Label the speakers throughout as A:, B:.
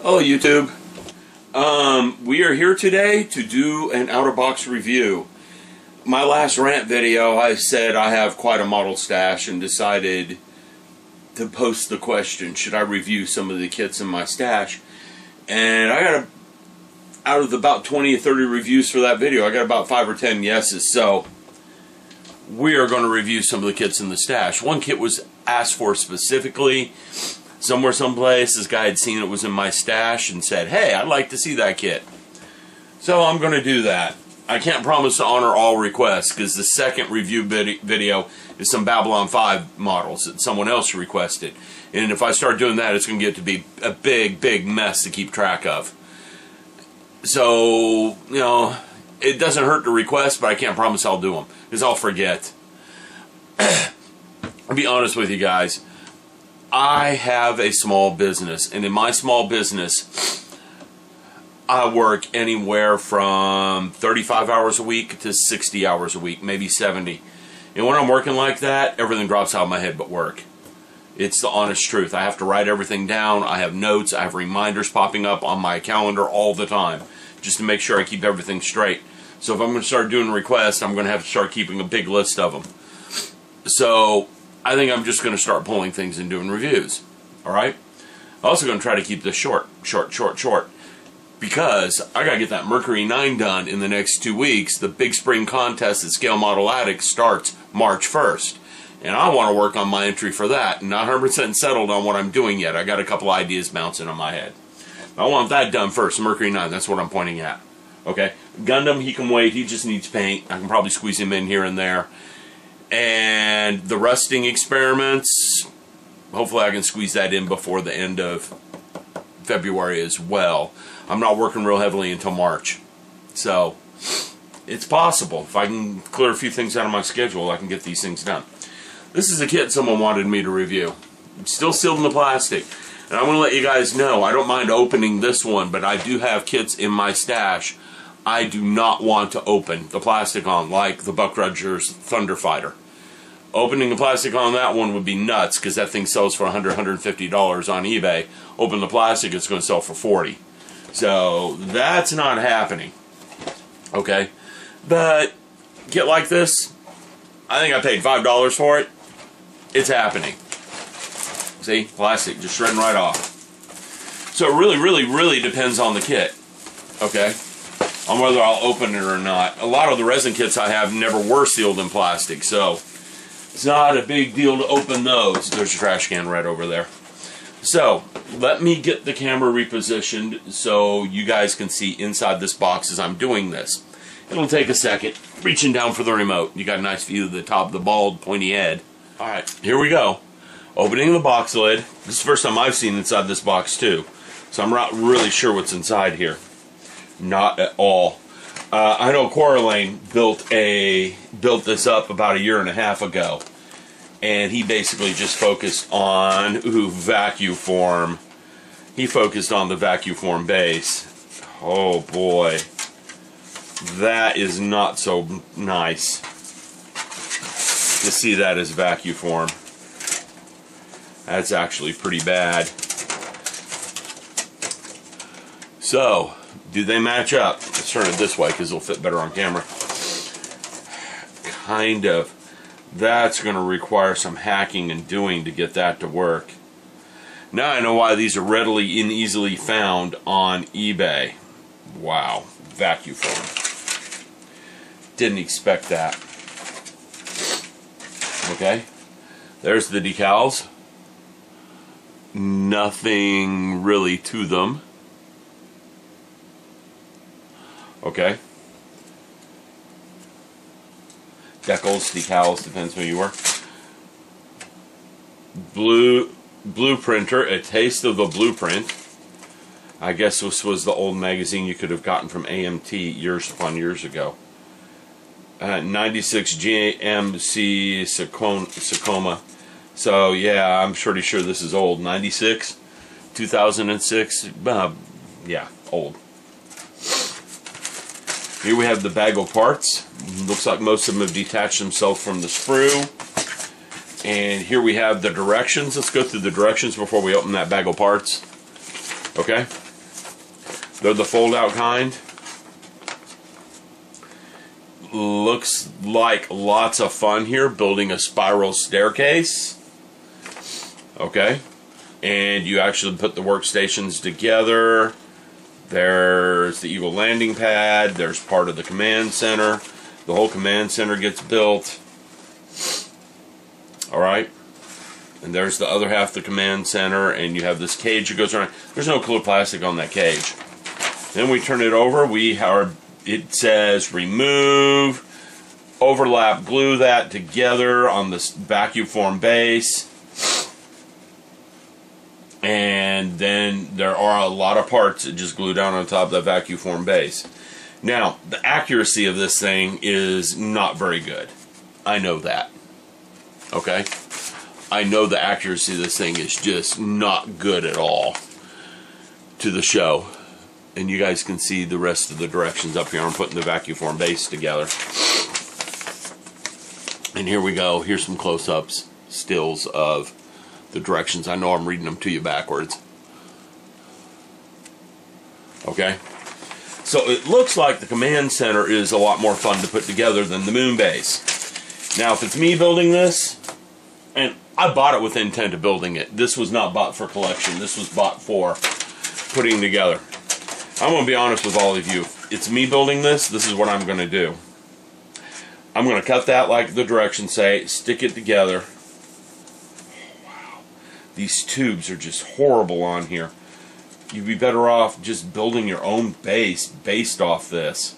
A: Hello YouTube. We are here today to do an out-of-box review. My last rant video I said I have quite a model stash and decided to post the question, should I review some of the kits in my stash? And I got out of about 20 or 30 reviews for that video, I got about 5 or 10 yeses, so we are going to review some of the kits in the stash. One kit was asked for specifically. Someplace, this guy had seen it was in my stash and said, hey, I'd like to see that kit. So I'm going to do that. I can't promise to honor all requests because the second review video is some Babylon 5 models that someone else requested. And if I start doing that, it's going to get to be a big mess to keep track of. So, you know, it doesn't hurt to request, but I can't promise I'll do them because I'll forget. I'll be honest with you guys. I have a small business, and in my small business, I work anywhere from 35 hours a week to 60 hours a week, maybe 70. And when I'm working like that, everything drops out of my head but work. It's the honest truth. I have to write everything down. I have notes. I have reminders popping up on my calendar all the time just to make sure I keep everything straight. So if I'm going to start doing requests, I'm going to have to start keeping a big list of them. So I think I'm just going to start pulling things and doing reviews. Alright? I'm also going to try to keep this short. Because I got to get that Mercury 9 done in the next 2 weeks. The big spring contest at Scale Model Attic starts March 1st. And I want to work on my entry for that. Not 100% settled on what I'm doing yet. I got a couple ideas bouncing on my head. I want that done first. Mercury 9, that's what I'm pointing at. Okay? Gundam, he can wait. He just needs paint. I can probably squeeze him in here and there. And the rusting experiments, hopefully I can squeeze that in before the end of February as well. I'm not working real heavily until March. So, it's possible. If I can clear a few things out of my schedule, I can get these things done. This is a kit someone wanted me to review. It's still sealed in the plastic. And I want to let you guys know, I don't mind opening this one, but I do have kits in my stash I do not want to open the plastic on, like the Buck Rogers Thunder Fighter. Opening the plastic on that one would be nuts because that thing sells for $100, $150 on eBay. Open the plastic, it's going to sell for $40. So that's not happening. Okay? But kit like this, I think I paid $5 for it. It's happening. See? Plastic just shredding right off. So it really depends on the kit. Okay? On whether I'll open it or not. A lot of the resin kits I have never were sealed in plastic, so it's not a big deal to open those. There's a trash can right over there. So, let me get the camera repositioned so you guys can see inside this box as I'm doing this. It'll take a second. Reaching down for the remote. You got a nice view of the top of the bald, pointy head. Alright, here we go. Opening the box lid. This is the first time I've seen inside this box too. So I'm not really sure what's inside here. Not at all. I know Coraline built this up about 1.5 years ago, and he basically just focused on vacuum form. He focused on the vacuum form base. Oh boy, that is not so nice to see that as vacuum form. That's actually pretty bad. So, do they match up? Let's turn it this way because it'll fit better on camera. Kind of. That's going to require some hacking and doing to get that to work. Now I know why these are readily and easily found on eBay. Wow. Vacuum form. Didn't expect that. Okay. There's the decals. Nothing really to them. Okay. Decals, decals, depends who you are. Blueprinter, a taste of the blueprint. I guess this was the old magazine you could have gotten from AMT years upon years ago. 96 GMC Sakoma. So yeah, I'm pretty sure this is old. 96, 2006. Yeah, old. Here we have the bag of parts. Looks like most of them have detached themselves from the sprue. And here we have the directions. Let's go through the directions before we open that bag of parts. Okay? They're the fold-out kind. Looks like lots of fun here, building a spiral staircase. Okay. And you actually put the workstations together. There's the Eagle landing pad. There's part of the command center. The whole command center gets built. Alright. And there's the other half of the command center. And you have this cage that goes around. There's no colored plastic on that cage. Then we turn it over. It says remove, overlap, glue that together on this vacuum form base. And then there are a lot of parts that just glue down on top of that vacuum form base. Now, the accuracy of this thing is not very good. I know that. Okay? I know the accuracy of this thing is just not good at all to the show. And you guys can see the rest of the directions up here. I'm putting the vacuum form base together. And here we go. Here's some close-ups, stills of the directions. I know I'm reading them to you backwards. Okay? So it looks like the command center is a lot more fun to put together than the Moonbase. Now, if it's me building this, and I bought it with intent of building it. This was not bought for collection. This was bought for putting together. I'm going to be honest with all of you. If it's me building this, this is what I'm going to do. I'm going to cut that like the directions say, stick it together. Oh, wow. These tubes are just horrible on here. You'd be better off just building your own base based off this.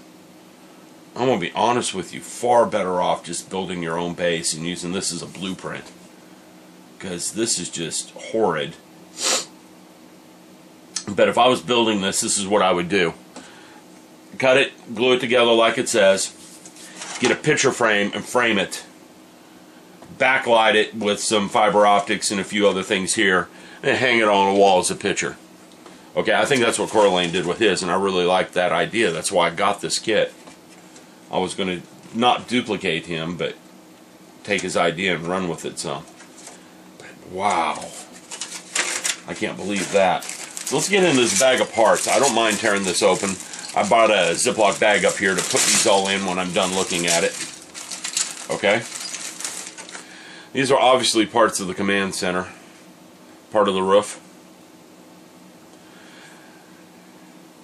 A: I'm going to be honest with you, far better off just building your own base and using this as a blueprint. Because this is just horrid. But if I was building this, this is what I would do. Cut it, glue it together like it says. Get a picture frame and frame it. Backlight it with some fiber optics and a few other things here. And hang it on a wall as a picture. Okay, I think that's what Corlane did with his, and I really liked that idea. That's why I got this kit. I was going to not duplicate him, but take his idea and run with it some. But wow. I can't believe that. So let's get into this bag of parts. I don't mind tearing this open. I bought a Ziploc bag up here to put these all in when I'm done looking at it. Okay? These are obviously parts of the command center. Part of the roof.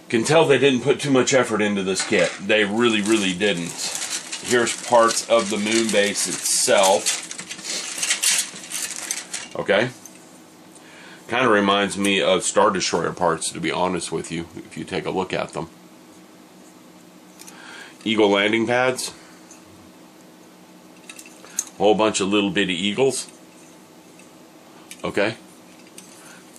A: Can tell they didn't put too much effort into this kit. They really, really didn't. Here's parts of the Moonbase itself. Okay? Kind of reminds me of Star Destroyer parts, to be honest with you, if you take a look at them. Eagle landing pads. A whole bunch of little bitty eagles. Okay?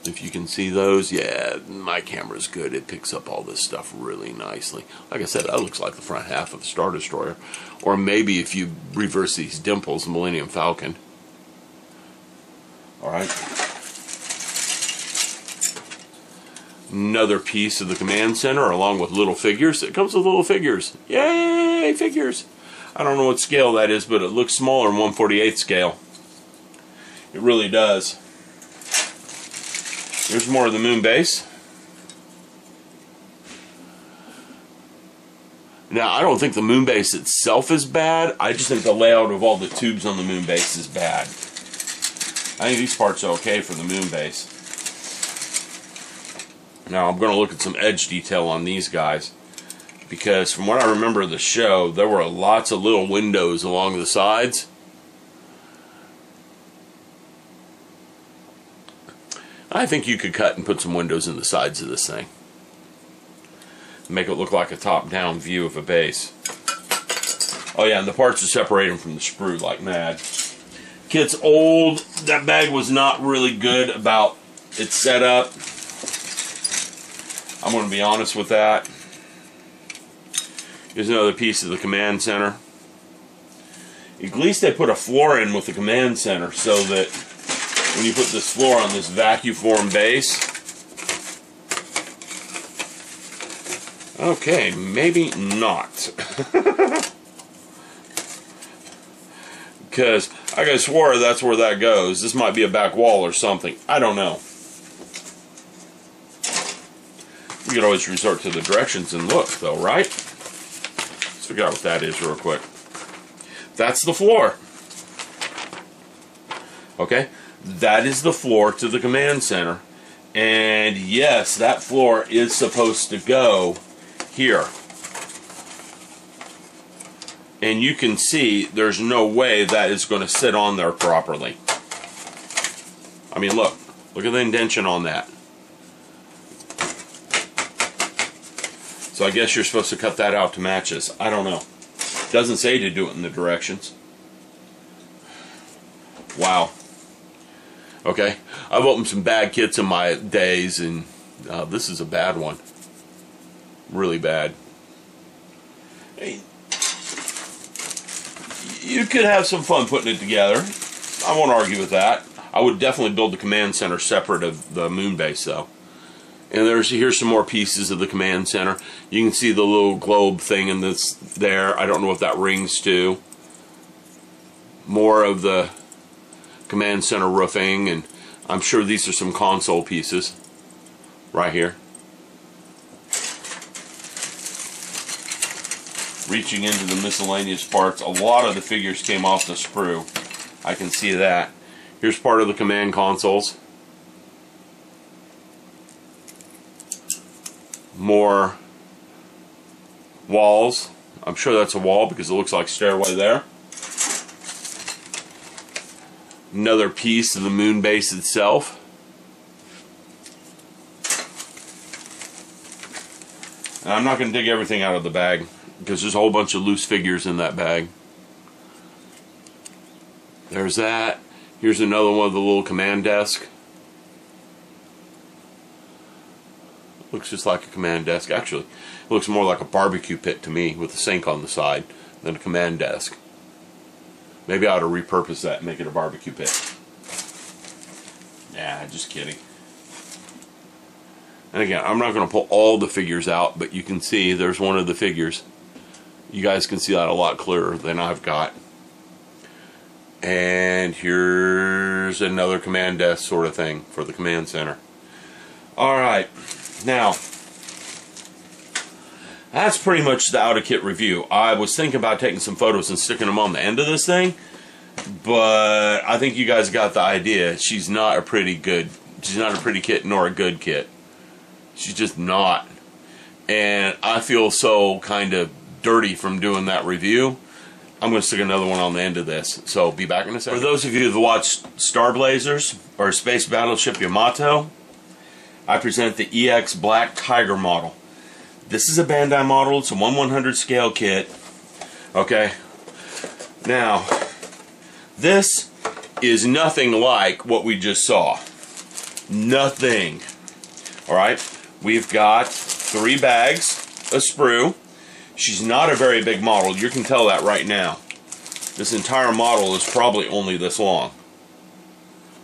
A: If you can see those, yeah, my camera's good. It picks up all this stuff really nicely. Like I said, that looks like the front half of the Star Destroyer. Or maybe if you reverse these dimples, the Millennium Falcon. Alright. Another piece of the command center along with little figures. It comes with little figures. Yay, figures! I don't know what scale that is, but it looks smaller than 1/48 scale. It really does. Here's more of the Moonbase. Now, I don't think the Moonbase itself is bad. I just think the layout of all the tubes on the Moonbase is bad. I think these parts are okay for the Moonbase. Now, I'm going to look at some edge detail on these guys. Because from what I remember of the show, there were lots of little windows along the sides. I think you could cut and put some windows in the sides of this thing. Make it look like a top-down view of a base. Oh yeah, and the parts are separating from the sprue like mad. Kit's old. That bag was not really good about its setup. I'm going to be honest with that. Here's another piece of the command center. At least they put a floor in with the command center so that when you put this floor on this vacuum form base. Okay, maybe not. Because I could have swore that's where that goes. This might be a back wall or something. I don't know. We could always resort to the directions and look, though, right? Let's figure out what that is real quick. That's the floor. Okay? That is the floor to the command center. And yes, that floor is supposed to go here. And you can see there's no way that is going to sit on there properly. I mean, look at the indentation on that. So I guess you're supposed to cut that out to match this. I don't know. Doesn't say to do it in the directions. Wow. Okay, I've opened some bad kits in my days, and this is a bad one. Really bad. Hey, you could have some fun putting it together. I won't argue with that. I would definitely build the command center separate of the Moonbase, though. And here's some more pieces of the command center. You can see the little globe thing in this there. I don't know what that rings to. More of the command center roofing, and I'm sure these are some console pieces right here. Reaching into the miscellaneous parts, a lot of the figures came off the sprue. I can see that. Here's part of the command consoles. More walls. I'm sure that's a wall because it looks like stairway there. Another piece of the Moonbase itself. And I'm not going to dig everything out of the bag because there's a whole bunch of loose figures in that bag. There's that. Here's another one of the little command desk. Looks just like a command desk. Actually, it looks more like a barbecue pit to me with a sink on the side than a command desk. Maybe I ought to repurpose that and make it a barbecue pit. Nah, just kidding. And again, I'm not going to pull all the figures out, but you can see there's one of the figures. You guys can see that a lot clearer than I've got. And here's another command desk sort of thing for the command center. Alright, now, that's pretty much the out-of-kit review. I was thinking about taking some photos and sticking them on the end of this thing, but I think you guys got the idea. She's not a pretty kit nor a good kit. She's just not. And I feel so kind of dirty from doing that review. I'm going to stick another one on the end of this. So, be back in a second. For those of you who have watched Starblazers or Space Battleship Yamato, I present the EX Black Tiger model. This is a Bandai model. It's a 1/100 scale kit. Okay. Now, this is nothing like what we just saw. Nothing. Alright. We've got 3 bags of sprue. She's not a very big model. You can tell that right now. This entire model is probably only this long.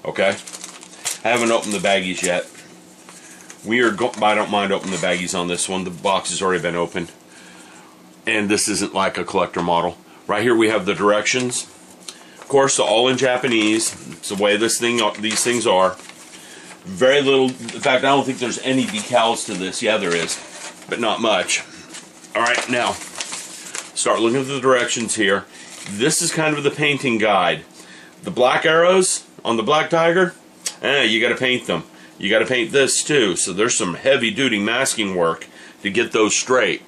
A: Okay? I haven't opened the baggies yet. I don't mind opening the baggies on this one. The box has already been opened. And this isn't like a collector model. Right here we have the directions. Of course, all in Japanese. It's the way these things are. Very little. In fact, I don't think there's any decals to this. Yeah, there is. But not much. Alright, now, start looking at the directions here. This is kind of the painting guide. The black arrows on the Black Tiger, you got to paint them. You got to paint this too. So there's some heavy-duty masking work to get those straight.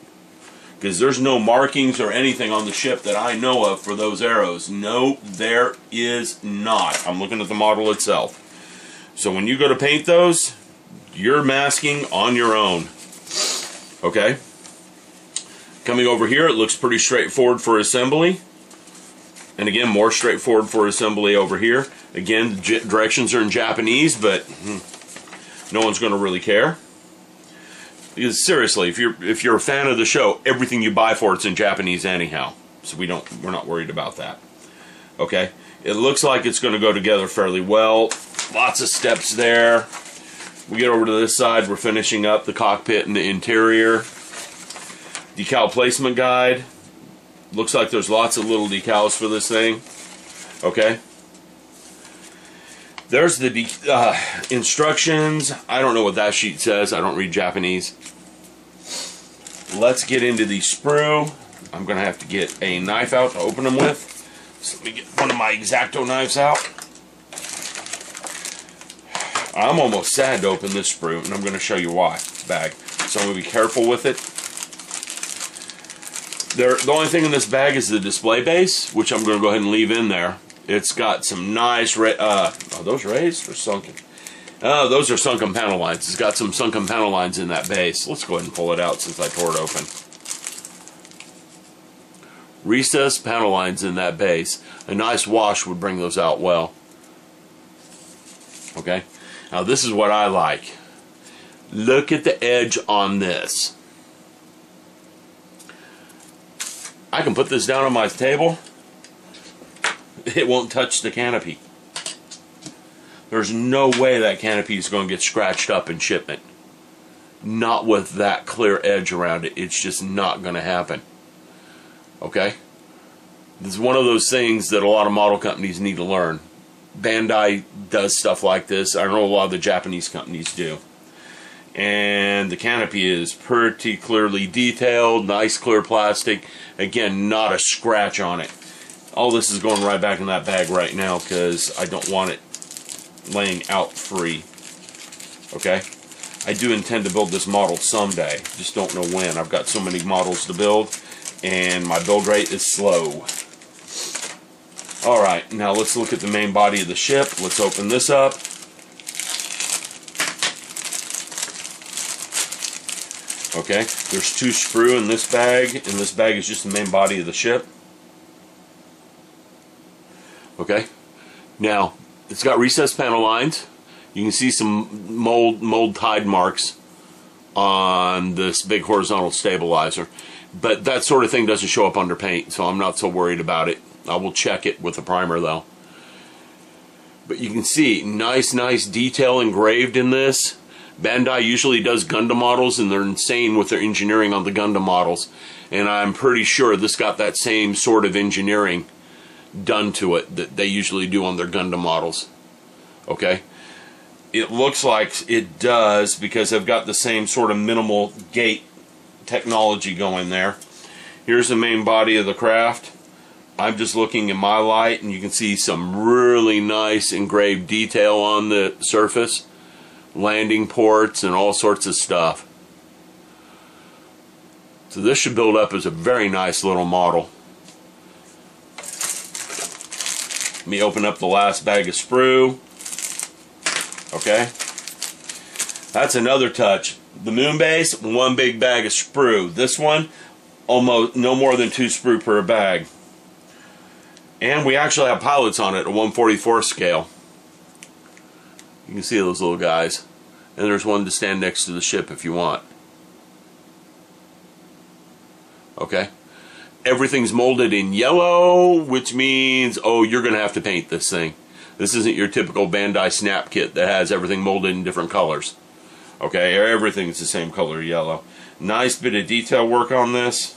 A: Because there's no markings or anything on the ship that I know of for those arrows. No, there is not. I'm looking at the model itself. So when you go to paint those, you're masking on your own. Okay? Coming over here, it looks pretty straightforward for assembly. And again, more straightforward for assembly over here. Again, the directions are in Japanese, but no one's going to really care. Because seriously, if you're a fan of the show, everything you buy for it's in Japanese anyhow. So we're not worried about that. Okay? It looks like it's going to go together fairly well. Lots of steps there. We get over to this side, we're finishing up the cockpit and the interior. Decal placement guide. Looks like there's lots of little decals for this thing. Okay. There's the instructions. I don't know what that sheet says. I don't read Japanese. let's get into the sprue. I'm going to have to get a knife out to open them with. So let me get one of my X-Acto knives out. I'm almost sad to open this sprue, and I'm going to show you why. Bag. So I'm going to be careful with it. The only thing in this bag is the display base, which I'm going to go ahead and leave in there. It's got some nice, are those raised or sunken? Those are sunken panel lines. It's got some sunken panel lines in that base. Let's go ahead and pull it out since I tore it open. Recessed panel lines in that base. A nice wash would bring those out well. Okay? Now this is what I like. Look at the edge on this. I can put this down on my table. It won't touch the canopy. There's no way that canopy is going to get scratched up in shipment. Not with that clear edge around it. It's just not going to happen. Okay? This is one of those things that a lot of model companies need to learn. Bandai does stuff like this. I know a lot of the Japanese companies do. And the canopy is pretty clearly detailed, nice clear plastic. Again, not a scratch on it. All this is going right back in that bag right now because I don't want it laying out free. Okay? I do intend to build this model someday. Just don't know when. I've got so many models to build and my build rate is slow. Alright, now let's look at the main body of the ship. Let's open this up. Okay, there's 2 sprue in this bag, and this bag is just the main body of the ship. Okay, now it's got recessed panel lines. You can see some mold tide marks on this big horizontal stabilizer, but that sort of thing doesn't show up under paint, so I'm not so worried about it. I will check it with a primer though. But you can see nice detail engraved in this. Bandai usually does Gundam models, and they're insane with their engineering on the Gundam models. And I'm pretty sure this got that same sort of engineering done to it that they usually do on their Gundam models. Okay? It looks like it does because they've got the same sort of minimal gate technology going there. Here's the main body of the craft. I'm just looking in my light, and you can see some really nice engraved detail on the surface. Landing ports and all sorts of stuff. So this should build up as a very nice little model. Let me open up the last bag of sprue. Okay. That's another touch. The Moonbase, 1 big bag of sprue. This one, almost no more than 2 sprue per bag. And we actually have pilots on it, a 1/44 scale. You can see those little guys. And there's one to stand next to the ship if you want. Okay? Everything's molded in yellow, which means, oh, you're going to have to paint this thing. This isn't your typical Bandai Snap kit that has everything molded in different colors. Okay? Everything's the same color, yellow. Nice bit of detail work on this.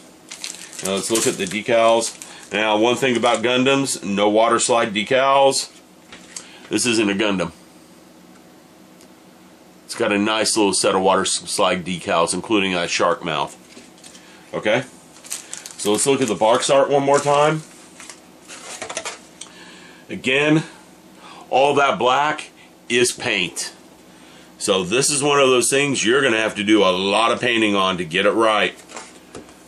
A: Now let's look at the decals. Now, one thing about Gundams, no water slide decals. This isn't a Gundam. It's got a nice little set of water slide decals, including that shark mouth. Okay? So let's look at the box art one more time. Again, all that black is paint. So this is one of those things you're going to have to do a lot of painting on to get it right.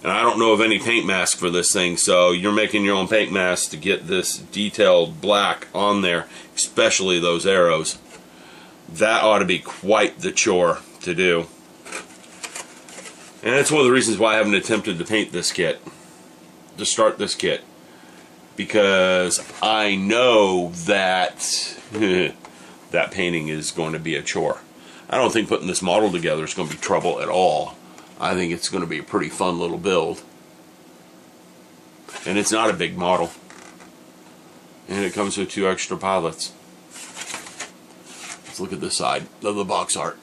A: And I don't know of any paint mask for this thing, so you're making your own paint mask to get this detailed black on there, especially those arrows. That ought to be quite the chore to do. And that's one of the reasons why I haven't attempted to paint this kit, to start this kit. Because I know that that painting is going to be a chore. I don't think putting this model together is going to be trouble at all. I think it's going to be a pretty fun little build. And it's not a big model. And it comes with 2 extra pilots. Let's look at this side of the box art.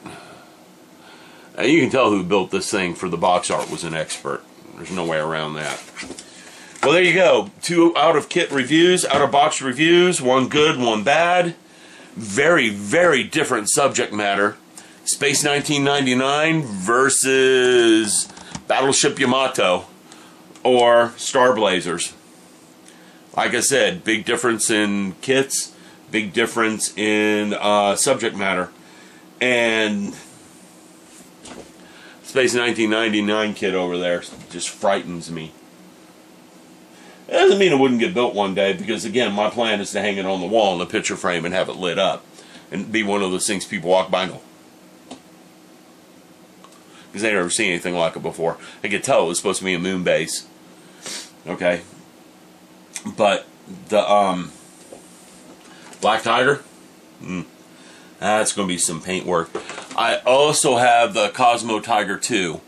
A: Now you can tell who built this thing for the box art was an expert. There's no way around that. Well, there you go. 2 out-of-kit reviews, out-of-box reviews. 1 good, 1 bad. Very, very different subject matter. Space 1999 versus Battleship Yamato or Starblazers. Like I said, big difference in kits, big difference in subject matter. And Space 1999 kit over there just frightens me. It doesn't mean it wouldn't get built one day, because again, my plan is to hang it on the wall in a picture frame and have it lit up. And be one of those things people walk by and go, because they've never seen anything like it before. I could tell it was supposed to be a Moonbase. Okay. But the Black Tiger, that's going to be some paint work. I also have the Cosmo Tiger 2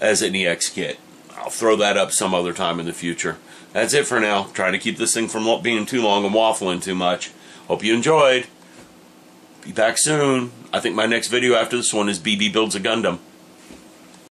A: as an EX kit. I'll throw that up some other time in the future. That's it for now. Trying to keep this thing from being too long and waffling too much. Hope you enjoyed. Be back soon. I think my next video after this one is BB Builds a Gundam.